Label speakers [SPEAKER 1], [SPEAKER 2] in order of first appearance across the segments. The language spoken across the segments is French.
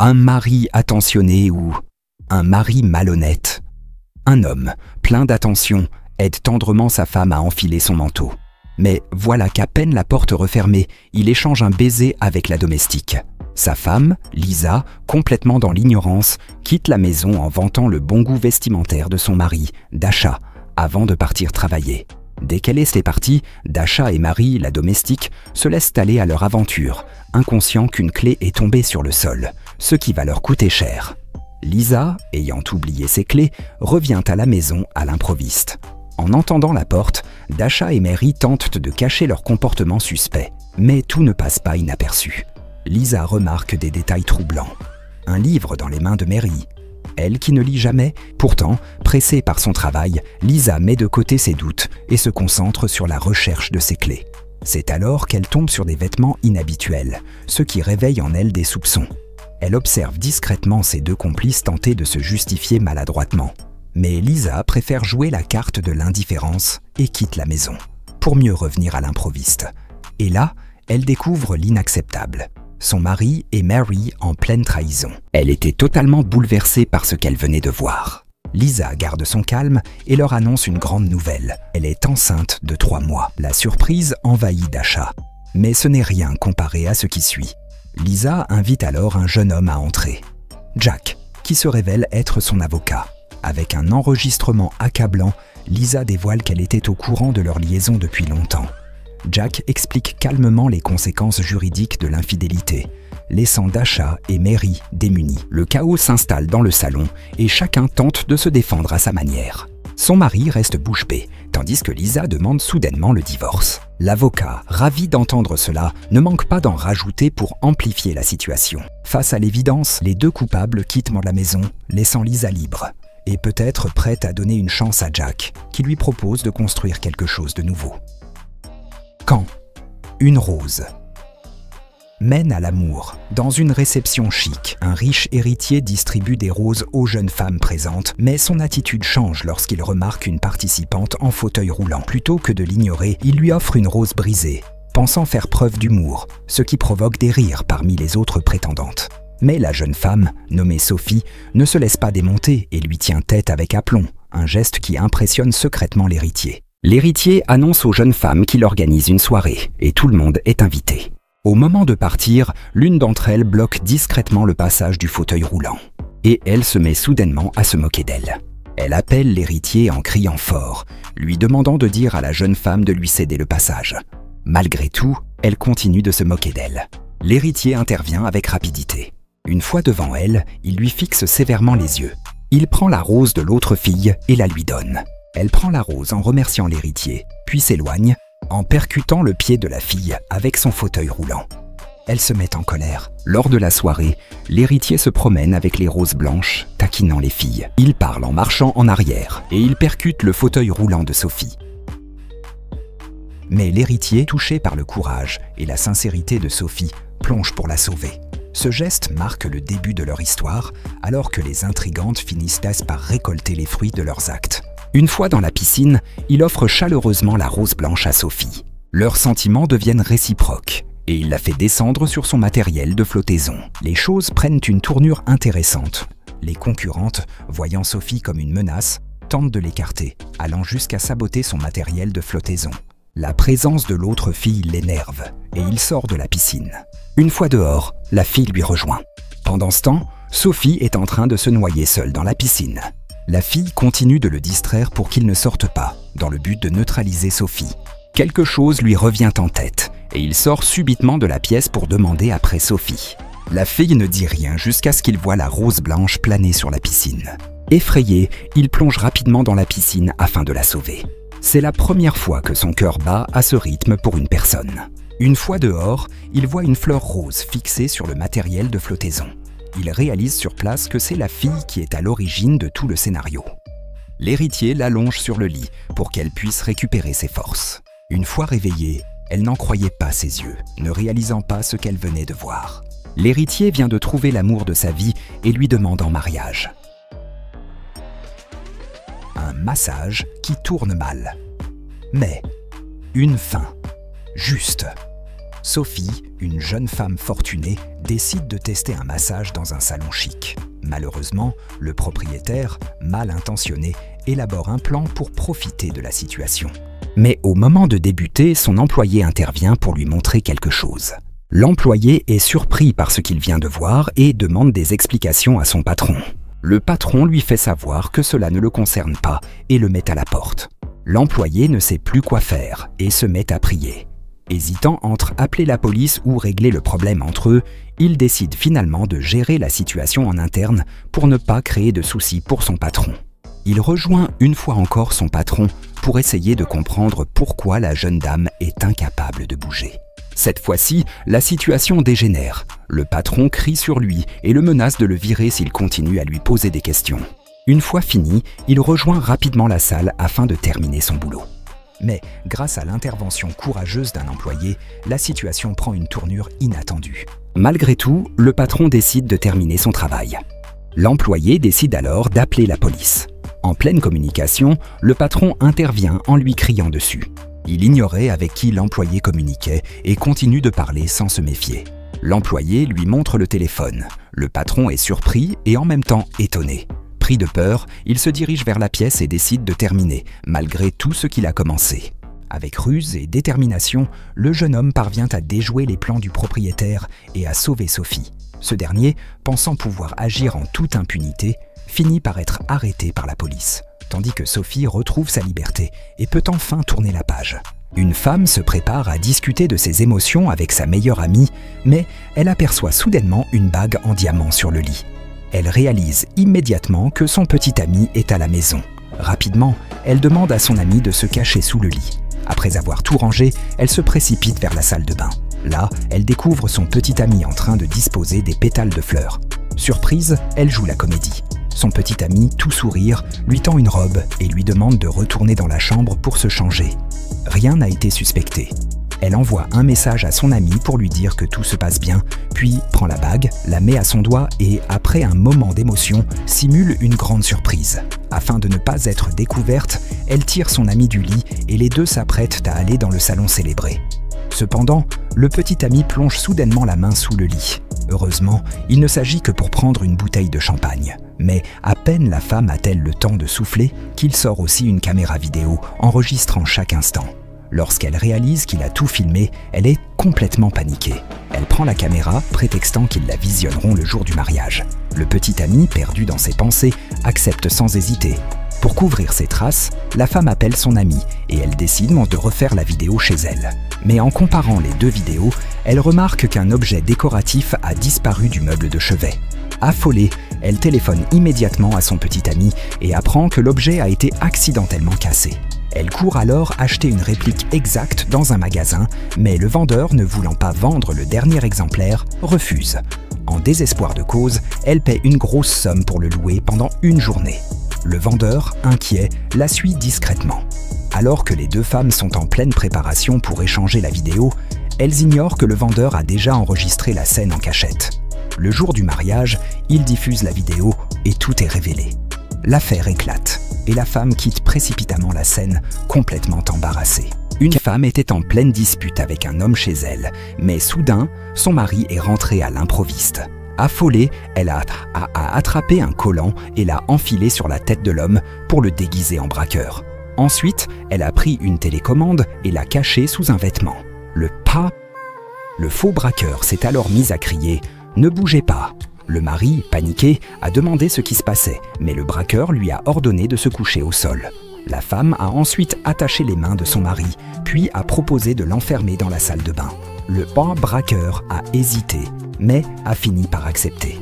[SPEAKER 1] Un mari attentionné ou un mari malhonnête? Un homme, plein d'attention, aide tendrement sa femme à enfiler son manteau. Mais voilà qu'à peine la porte refermée, il échange un baiser avec la domestique. Sa femme, Lisa, complètement dans l'ignorance, quitte la maison en vantant le bon goût vestimentaire de son mari, Dasha, avant de partir travailler. Dès qu'elle est partie, Dasha et Marie, la domestique, se laissent aller à leur aventure, inconscients qu'une clé est tombée sur le sol, ce qui va leur coûter cher. Lisa, ayant oublié ses clés, revient à la maison à l'improviste. En entendant la porte, Dasha et Mary tentent de cacher leur comportement suspect, mais tout ne passe pas inaperçu. Lisa remarque des détails troublants. Un livre dans les mains de Mary. Elle qui ne lit jamais, pourtant, pressée par son travail, Lisa met de côté ses doutes et se concentre sur la recherche de ses clés. C'est alors qu'elle tombe sur des vêtements inhabituels, ce qui réveille en elle des soupçons. Elle observe discrètement ses deux complices tenter de se justifier maladroitement. Mais Lisa préfère jouer la carte de l'indifférence et quitte la maison, pour mieux revenir à l'improviste. Et là, elle découvre l'inacceptable. Son mari et Mary en pleine trahison. Elle était totalement bouleversée par ce qu'elle venait de voir. Lisa garde son calme et leur annonce une grande nouvelle. Elle est enceinte de 3 mois. La surprise envahit Dasha. Mais ce n'est rien comparé à ce qui suit. Lisa invite alors un jeune homme à entrer. Jack, qui se révèle être son avocat. Avec un enregistrement accablant, Lisa dévoile qu'elle était au courant de leur liaison depuis longtemps. Jack explique calmement les conséquences juridiques de l'infidélité, laissant Dasha et Mary démunis. Le chaos s'installe dans le salon et chacun tente de se défendre à sa manière. Son mari reste bouche bée, tandis que Lisa demande soudainement le divorce. L'avocat, ravi d'entendre cela, ne manque pas d'en rajouter pour amplifier la situation. Face à l'évidence, les deux coupables quittent la maison, laissant Lisa libre, et peut-être prête à donner une chance à Jack, qui lui propose de construire quelque chose de nouveau. Quand une rose mène à l'amour. Dans une réception chic, un riche héritier distribue des roses aux jeunes femmes présentes, mais son attitude change lorsqu'il remarque une participante en fauteuil roulant. Plutôt que de l'ignorer, il lui offre une rose brisée, pensant faire preuve d'humour, ce qui provoque des rires parmi les autres prétendantes. Mais la jeune femme, nommée Sophie, ne se laisse pas démonter et lui tient tête avec aplomb, un geste qui impressionne secrètement l'héritier. L'héritier annonce aux jeunes femmes qu'il organise une soirée et tout le monde est invité. Au moment de partir, l'une d'entre elles bloque discrètement le passage du fauteuil roulant. Et elle se met soudainement à se moquer d'elle. Elle appelle l'héritier en criant fort, lui demandant de dire à la jeune femme de lui céder le passage. Malgré tout, elle continue de se moquer d'elle. L'héritier intervient avec rapidité. Une fois devant elle, il lui fixe sévèrement les yeux. Il prend la rose de l'autre fille et la lui donne. Elle prend la rose en remerciant l'héritier, puis s'éloigne, en percutant le pied de la fille avec son fauteuil roulant. Elle se met en colère. Lors de la soirée, l'héritier se promène avec les roses blanches, taquinant les filles. Il parle en marchant en arrière et il percute le fauteuil roulant de Sophie. Mais l'héritier, touché par le courage et la sincérité de Sophie, plonge pour la sauver. Ce geste marque le début de leur histoire, alors que les intrigantes finissent par récolter les fruits de leurs actes. Une fois dans la piscine, il offre chaleureusement la rose blanche à Sophie. Leurs sentiments deviennent réciproques et il la fait descendre sur son matériel de flottaison. Les choses prennent une tournure intéressante. Les concurrentes, voyant Sophie comme une menace, tentent de l'écarter, allant jusqu'à saboter son matériel de flottaison. La présence de l'autre fille l'énerve et il sort de la piscine. Une fois dehors, la fille lui rejoint. Pendant ce temps, Sophie est en train de se noyer seule dans la piscine. La fille continue de le distraire pour qu'il ne sorte pas, dans le but de neutraliser Sophie. Quelque chose lui revient en tête, et il sort subitement de la pièce pour demander après Sophie. La fille ne dit rien jusqu'à ce qu'il voit la rose blanche planer sur la piscine. Effrayé, il plonge rapidement dans la piscine afin de la sauver. C'est la première fois que son cœur bat à ce rythme pour une personne. Une fois dehors, il voit une fleur rose fixée sur le matériel de flottaison. Il réalise sur place que c'est la fille qui est à l'origine de tout le scénario. L'héritier l'allonge sur le lit pour qu'elle puisse récupérer ses forces. Une fois réveillée, elle n'en croyait pas ses yeux, ne réalisant pas ce qu'elle venait de voir. L'héritier vient de trouver l'amour de sa vie et lui demande en mariage. Un massage qui tourne mal. Mais une fin juste. Sophie, une jeune femme fortunée, décide de tester un massage dans un salon chic. Malheureusement, le propriétaire, mal intentionné, élabore un plan pour profiter de la situation. Mais au moment de débuter, son employé intervient pour lui montrer quelque chose. L'employé est surpris par ce qu'il vient de voir et demande des explications à son patron. Le patron lui fait savoir que cela ne le concerne pas et le met à la porte. L'employé ne sait plus quoi faire et se met à prier. Hésitant entre appeler la police ou régler le problème entre eux, il décide finalement de gérer la situation en interne pour ne pas créer de soucis pour son patron. Il rejoint une fois encore son patron pour essayer de comprendre pourquoi la jeune dame est incapable de bouger. Cette fois-ci, la situation dégénère. Le patron crie sur lui et le menace de le virer s'il continue à lui poser des questions. Une fois fini, il rejoint rapidement la salle afin de terminer son boulot. Mais grâce à l'intervention courageuse d'un employé, la situation prend une tournure inattendue. Malgré tout, le patron décide de terminer son travail. L'employé décide alors d'appeler la police. En pleine communication, le patron intervient en lui criant dessus. Il ignorait avec qui l'employé communiquait et continue de parler sans se méfier. L'employé lui montre le téléphone. Le patron est surpris et en même temps étonné. Pris de peur, il se dirige vers la pièce et décide de terminer, malgré tout ce qu'il a commencé. Avec ruse et détermination, le jeune homme parvient à déjouer les plans du propriétaire et à sauver Sophie. Ce dernier, pensant pouvoir agir en toute impunité, finit par être arrêté par la police, tandis que Sophie retrouve sa liberté et peut enfin tourner la page. Une femme se prépare à discuter de ses émotions avec sa meilleure amie, mais elle aperçoit soudainement une bague en diamant sur le lit. Elle réalise immédiatement que son petit ami est à la maison. Rapidement, elle demande à son ami de se cacher sous le lit. Après avoir tout rangé, elle se précipite vers la salle de bain. Là, elle découvre son petit ami en train de disposer des pétales de fleurs. Surprise, elle joue la comédie. Son petit ami, tout sourire, lui tend une robe et lui demande de retourner dans la chambre pour se changer. Rien n'a été suspecté. Elle envoie un message à son ami pour lui dire que tout se passe bien, puis prend la bague, la met à son doigt et, après un moment d'émotion, simule une grande surprise. Afin de ne pas être découverte, elle tire son ami du lit et les deux s'apprêtent à aller dans le salon célébrer. Cependant, le petit ami plonge soudainement la main sous le lit. Heureusement, il ne s'agit que pour prendre une bouteille de champagne. Mais à peine la femme a-t-elle le temps de souffler qu'il sort aussi une caméra vidéo, enregistrant chaque instant. Lorsqu'elle réalise qu'il a tout filmé, elle est complètement paniquée. Elle prend la caméra, prétextant qu'ils la visionneront le jour du mariage. Le petit ami, perdu dans ses pensées, accepte sans hésiter. Pour couvrir ses traces, la femme appelle son ami et elle décide de refaire la vidéo chez elle. Mais en comparant les deux vidéos, elle remarque qu'un objet décoratif a disparu du meuble de chevet. Affolée, elle téléphone immédiatement à son petit ami et apprend que l'objet a été accidentellement cassé. Elle court alors acheter une réplique exacte dans un magasin, mais le vendeur, ne voulant pas vendre le dernier exemplaire, refuse. En désespoir de cause, elle paie une grosse somme pour le louer pendant une journée. Le vendeur, inquiet, la suit discrètement. Alors que les deux femmes sont en pleine préparation pour échanger la vidéo, elles ignorent que le vendeur a déjà enregistré la scène en cachette. Le jour du mariage, il diffuse la vidéo et tout est révélé. L'affaire éclate et la femme quitte précipitamment la scène, complètement embarrassée. Une femme était en pleine dispute avec un homme chez elle, mais soudain, son mari est rentré à l'improviste. Affolée, elle a attrapé un collant et l'a enfilé sur la tête de l'homme pour le déguiser en braqueur. Ensuite, elle a pris une télécommande et l'a cachée sous un vêtement. Le faux braqueur s'est alors mis à crier « Ne bougez pas !» Le mari, paniqué, a demandé ce qui se passait, mais le braqueur lui a ordonné de se coucher au sol. La femme a ensuite attaché les mains de son mari, puis a proposé de l'enfermer dans la salle de bain. Le braqueur a hésité, mais a fini par accepter.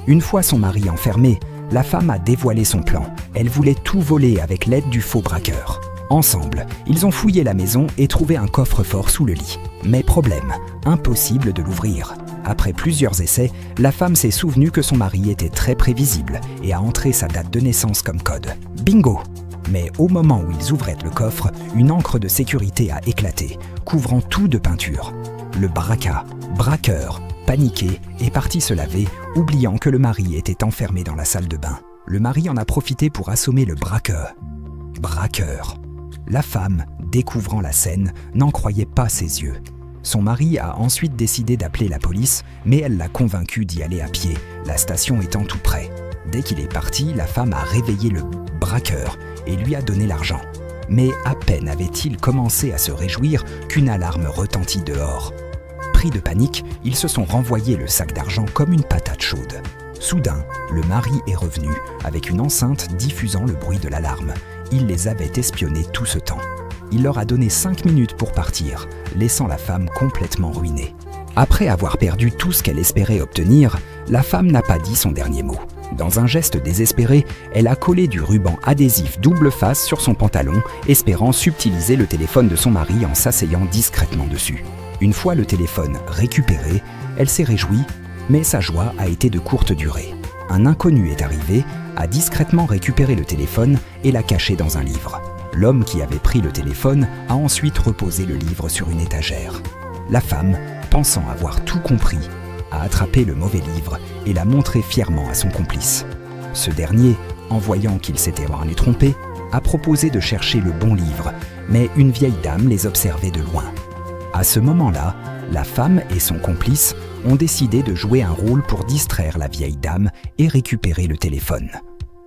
[SPEAKER 1] Une fois son mari enfermé, la femme a dévoilé son plan. Elle voulait tout voler avec l'aide du faux braqueur. Ensemble, ils ont fouillé la maison et trouvé un coffre-fort sous le lit. Mais problème, impossible de l'ouvrir. Après plusieurs essais, la femme s'est souvenue que son mari était très prévisible et a entré sa date de naissance comme code. Bingo! Mais au moment où ils ouvraient le coffre, une encre de sécurité a éclaté, couvrant tout de peinture. Le braqueur, paniqué, est parti se laver, oubliant que le mari était enfermé dans la salle de bain. Le mari en a profité pour assommer le braqueur. La femme, découvrant la scène, n'en croyait pas ses yeux. Son mari a ensuite décidé d'appeler la police, mais elle l'a convaincu d'y aller à pied, la station étant tout près. Dès qu'il est parti, la femme a réveillé le braqueur et lui a donné l'argent. Mais à peine avait-il commencé à se réjouir qu'une alarme retentit dehors. Pris de panique, ils se sont renvoyés le sac d'argent comme une patate chaude. Soudain, le mari est revenu, avec une enceinte diffusant le bruit de l'alarme. Il les avait espionnés tout ce temps. Il leur a donné 5 minutes pour partir, laissant la femme complètement ruinée. Après avoir perdu tout ce qu'elle espérait obtenir, la femme n'a pas dit son dernier mot. Dans un geste désespéré, elle a collé du ruban adhésif double face sur son pantalon, espérant subtiliser le téléphone de son mari en s'asseyant discrètement dessus. Une fois le téléphone récupéré, elle s'est réjouie, mais sa joie a été de courte durée. Un inconnu est arrivé, a discrètement récupéré le téléphone et l'a caché dans un livre. L'homme qui avait pris le téléphone a ensuite reposé le livre sur une étagère. La femme, pensant avoir tout compris, a attrapé le mauvais livre et l'a montré fièrement à son complice. Ce dernier, en voyant qu'il s'était trompé, a proposé de chercher le bon livre, mais une vieille dame les observait de loin. À ce moment-là, la femme et son complice ont décidé de jouer un rôle pour distraire la vieille dame et récupérer le téléphone.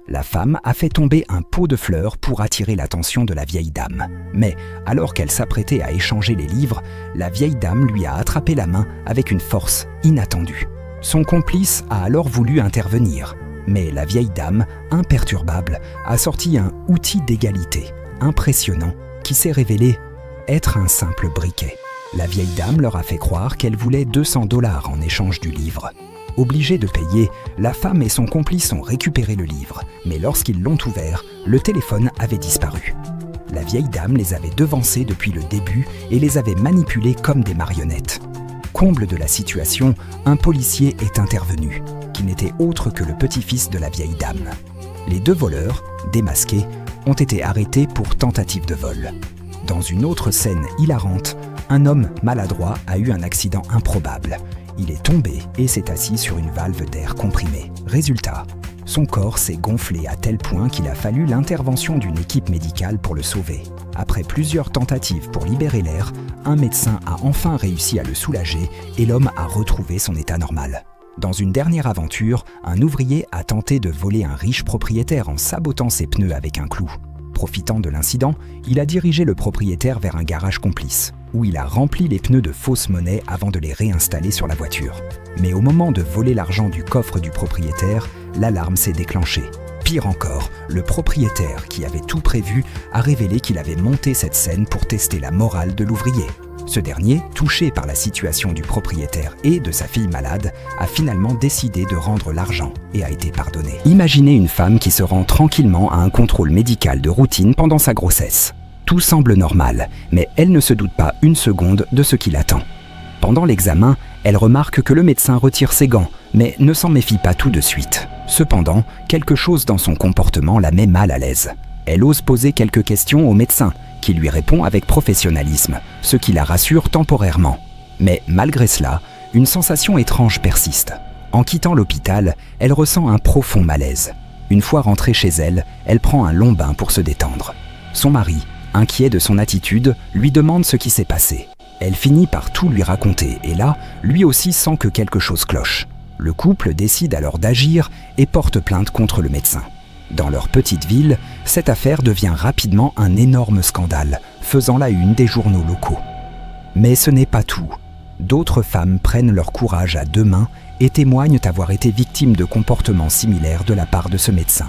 [SPEAKER 1] La femme a fait tomber un pot de fleurs pour attirer l'attention de la vieille dame. Mais alors qu'elle s'apprêtait à échanger les livres, la vieille dame lui a attrapé la main avec une force inattendue. Son complice a alors voulu intervenir, mais la vieille dame, imperturbable, a sorti un outil d'égalité impressionnant qui s'est révélé être un simple briquet. La vieille dame leur a fait croire qu'elle voulait 200 $ en échange du livre. Obligée de payer, la femme et son complice ont récupéré le livre, mais lorsqu'ils l'ont ouvert, le téléphone avait disparu. La vieille dame les avait devancés depuis le début et les avait manipulés comme des marionnettes. Comble de la situation, un policier est intervenu, qui n'était autre que le petit-fils de la vieille dame. Les 2 voleurs, démasqués, ont été arrêtés pour tentative de vol. Dans une autre scène hilarante, un homme maladroit a eu un accident improbable. Il est tombé et s'est assis sur une valve d'air comprimé. Résultat, son corps s'est gonflé à tel point qu'il a fallu l'intervention d'une équipe médicale pour le sauver. Après plusieurs tentatives pour libérer l'air, un médecin a enfin réussi à le soulager et l'homme a retrouvé son état normal. Dans une dernière aventure, un ouvrier a tenté de voler un riche propriétaire en sabotant ses pneus avec un clou. Profitant de l'incident, il a dirigé le propriétaire vers un garage complice, où il a rempli les pneus de fausses monnaies avant de les réinstaller sur la voiture. Mais au moment de voler l'argent du coffre du propriétaire, l'alarme s'est déclenchée. Pire encore, le propriétaire, qui avait tout prévu, a révélé qu'il avait monté cette scène pour tester la morale de l'ouvrier. Ce dernier, touché par la situation du propriétaire et de sa fille malade, a finalement décidé de rendre l'argent et a été pardonné. Imaginez une femme qui se rend tranquillement à un contrôle médical de routine pendant sa grossesse. Tout semble normal, mais elle ne se doute pas une seconde de ce qui l'attend. Pendant l'examen, elle remarque que le médecin retire ses gants, mais ne s'en méfie pas tout de suite. Cependant, quelque chose dans son comportement la met mal à l'aise. Elle ose poser quelques questions au médecin, qui lui répond avec professionnalisme, ce qui la rassure temporairement. Mais malgré cela, une sensation étrange persiste. En quittant l'hôpital, elle ressent un profond malaise. Une fois rentrée chez elle, elle prend un long bain pour se détendre. Son mari, inquiet de son attitude, lui demande ce qui s'est passé. Elle finit par tout lui raconter et là, lui aussi sent que quelque chose cloche. Le couple décide alors d'agir et porte plainte contre le médecin. Dans leur petite ville, cette affaire devient rapidement un énorme scandale, faisant la une des journaux locaux. Mais ce n'est pas tout. D'autres femmes prennent leur courage à 2 mains et témoignent avoir été victimes de comportements similaires de la part de ce médecin.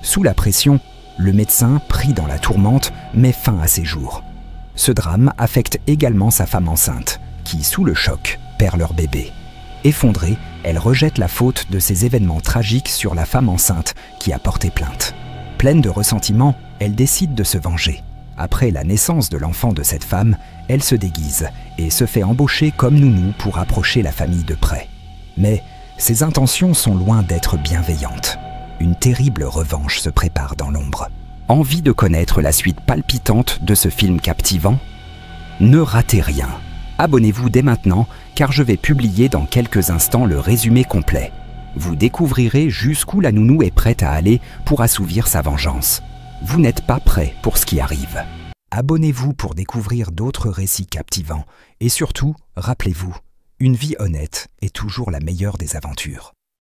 [SPEAKER 1] Sous la pression, le médecin, pris dans la tourmente, met fin à ses jours. Ce drame affecte également sa femme enceinte, qui, sous le choc, perd leur bébé. Effondrée, elle rejette la faute de ces événements tragiques sur la femme enceinte qui a porté plainte. Pleine de ressentiment, elle décide de se venger. Après la naissance de l'enfant de cette femme, elle se déguise et se fait embaucher comme nounou pour approcher la famille de près. Mais ses intentions sont loin d'être bienveillantes. Une terrible revanche se prépare dans l'ombre. Envie de connaître la suite palpitante de ce film captivant? Ne ratez rien. Abonnez-vous dès maintenant, car je vais publier dans quelques instants le résumé complet. Vous découvrirez jusqu'où la nounou est prête à aller pour assouvir sa vengeance. Vous n'êtes pas prêt pour ce qui arrive. Abonnez-vous pour découvrir d'autres récits captivants. Et surtout, rappelez-vous, une vie honnête est toujours la meilleure des aventures.